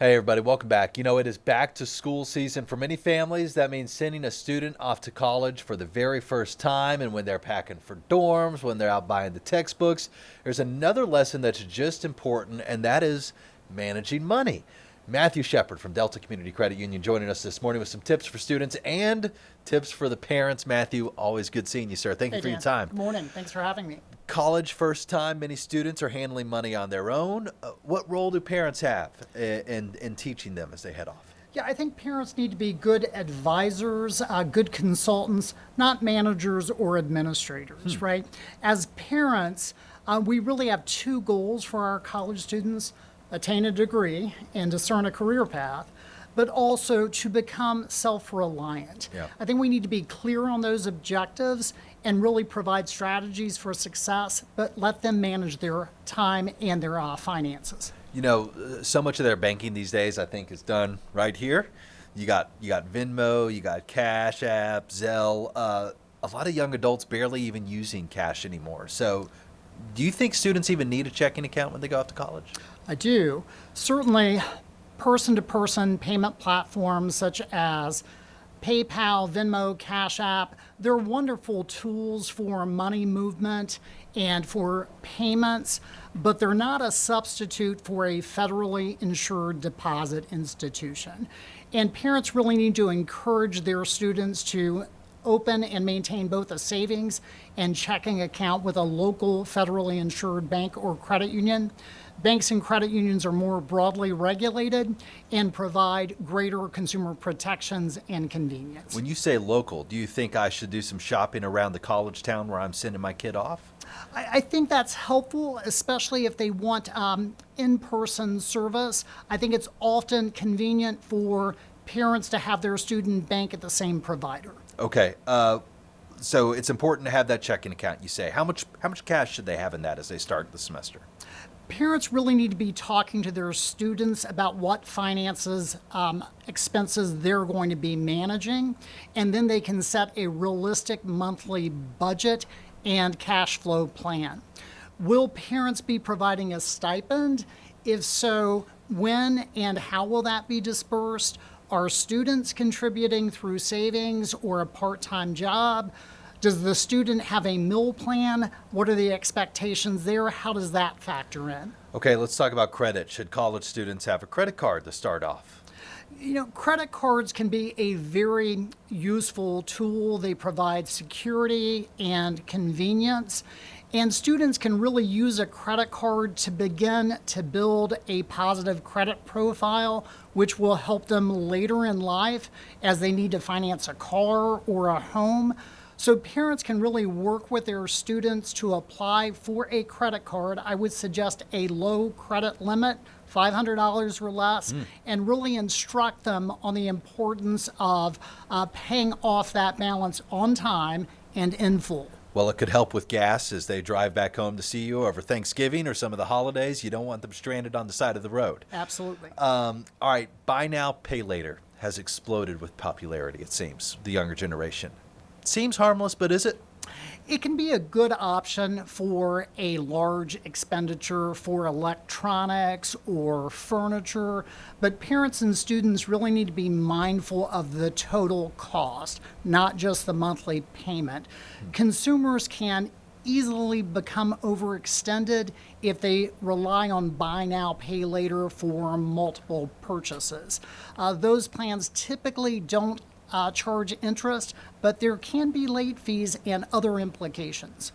Hey everybody, welcome back. It is back to school season for many families. That means sending a student off to college for the very first time, and when they're packing for dorms, when they're out buying the textbooks, there's another lesson that's just important, and that is managing money. Matthew Shepard from Delta Community Credit Union joining us this morning with some tips for students and tips for the parents. Matthew, always good seeing you, sir. Thank you for your time. Good morning. Thanks for having me. College first time, many students are handling money on their own. What role do parents have in teaching them as they head off? Yeah, I think parents need to be good advisors, good consultants, not managers or administrators, right? As parents, we really have two goals for our college students: attain a degree and discern a career path, but also to become self-reliant. Yeah. I think we need to be clear on those objectives and really provide strategies for success, but let them manage their time and their finances. So much of their banking these days, I think, is done right here. You got Venmo, you got Cash App, Zelle. A lot of young adults barely even using cash anymore. So do you think students even need a checking account when they go off to college? I do. Certainly, person-to-person payment platforms such as PayPal, Venmo, Cash App, they're wonderful tools for money movement and for payments, but they're not a substitute for a federally insured deposit institution. And parents really need to encourage their students to open and maintain both a savings and checking account with a local federally insured bank or credit union. Banks and credit unions are more broadly regulated and provide greater consumer protections and convenience. When you say local, do you think I should do some shopping around the college town where I'm sending my kid off? I think that's helpful, especially if they want in-person service. I think it's often convenient for parents to have their student bank at the same provider. Okay. So it's important to have that checking account, you say. How much cash should they have in that as they start the semester? Parents really need to be talking to their students about what finances, expenses they're going to be managing, and then they can set a realistic monthly budget and cash flow plan. Will parents be providing a stipend? If so, when and how will that be dispersed? Are students contributing through savings or a part-time job? Does the student have a meal plan? What are the expectations there? How does that factor in? Okay, let's talk about credit. Should college students have a credit card to start off? Credit cards can be a very useful tool. They provide security and convenience. And students can really use a credit card to begin to build a positive credit profile, which will help them later in life as they need to finance a car or a home. So parents can really work with their students to apply for a credit card. I would suggest a low credit limit, $500 or less, and really instruct them on the importance of paying off that balance on time and in full. Well, it could help with gas as they drive back home to see you over Thanksgiving or some of the holidays. You don't want them stranded on the side of the road. Absolutely. All right, buy now, pay later has exploded with popularity, it seems, the younger generation. Seems harmless, but is it? It can be a good option for a large expenditure for electronics or furniture, but parents and students really need to be mindful of the total cost, not just the monthly payment. Consumers can easily become overextended if they rely on buy now, pay later for multiple purchases. Those plans typically don't charge interest, but there can be late fees and other implications.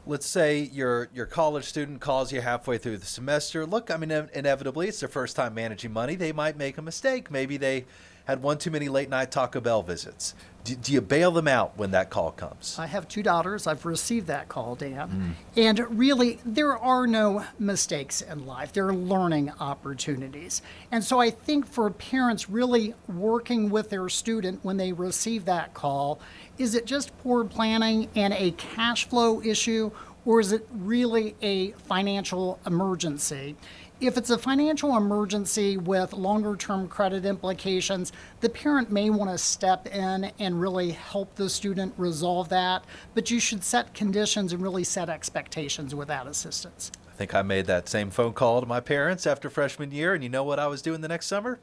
Let's say your college student calls you halfway through the semester. Look, inevitably, it's their first time managing money. They might make a mistake. Maybe they had one too many late night Taco Bell visits. Do you bail them out when that call comes? I have two daughters. I've received that call, Dan. And really, there are no mistakes in life. There are learning opportunities. And so I think for parents really working with their student when they receive that call, is it just poor planning and a cash flow issue, or is it really a financial emergency? If it's a financial emergency with longer-term credit implications, the parent may want to step in and really help the student resolve that, but you should set conditions and really set expectations with that assistance. think I made that same phone call to my parents after freshman year, and you know what I was doing the next summer?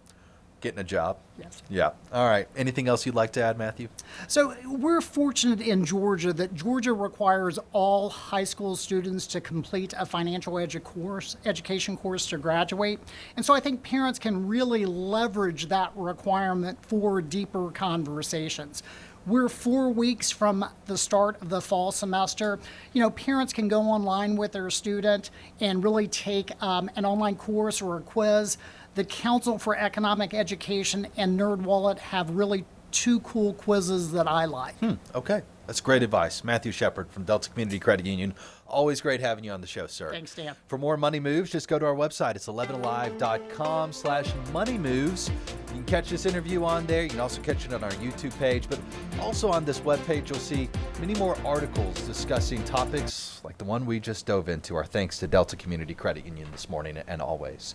Getting a job. Yes. Yeah. All right. Anything else you'd like to add, Matthew? So we're fortunate in Georgia that Georgia requires all high school students to complete a financial education course to graduate. And so I think parents can really leverage that requirement for deeper conversations. We're 4 weeks from the start of the fall semester. Parents can go online with their student and really take an online course or a quiz. The Council for Economic Education and NerdWallet have really two cool quizzes that I like. Okay. That's great advice. Matthew Shepard from Delta Community Credit Union. Always great having you on the show, sir. Thanks, Dan. For more Money Moves, just go to our website. It's 11alive.com/moneymoves. You can catch this interview on there. You can also catch it on our YouTube page. But also on this webpage, you'll see many more articles discussing topics like the one we just dove into. Our thanks to Delta Community Credit Union this morning and always.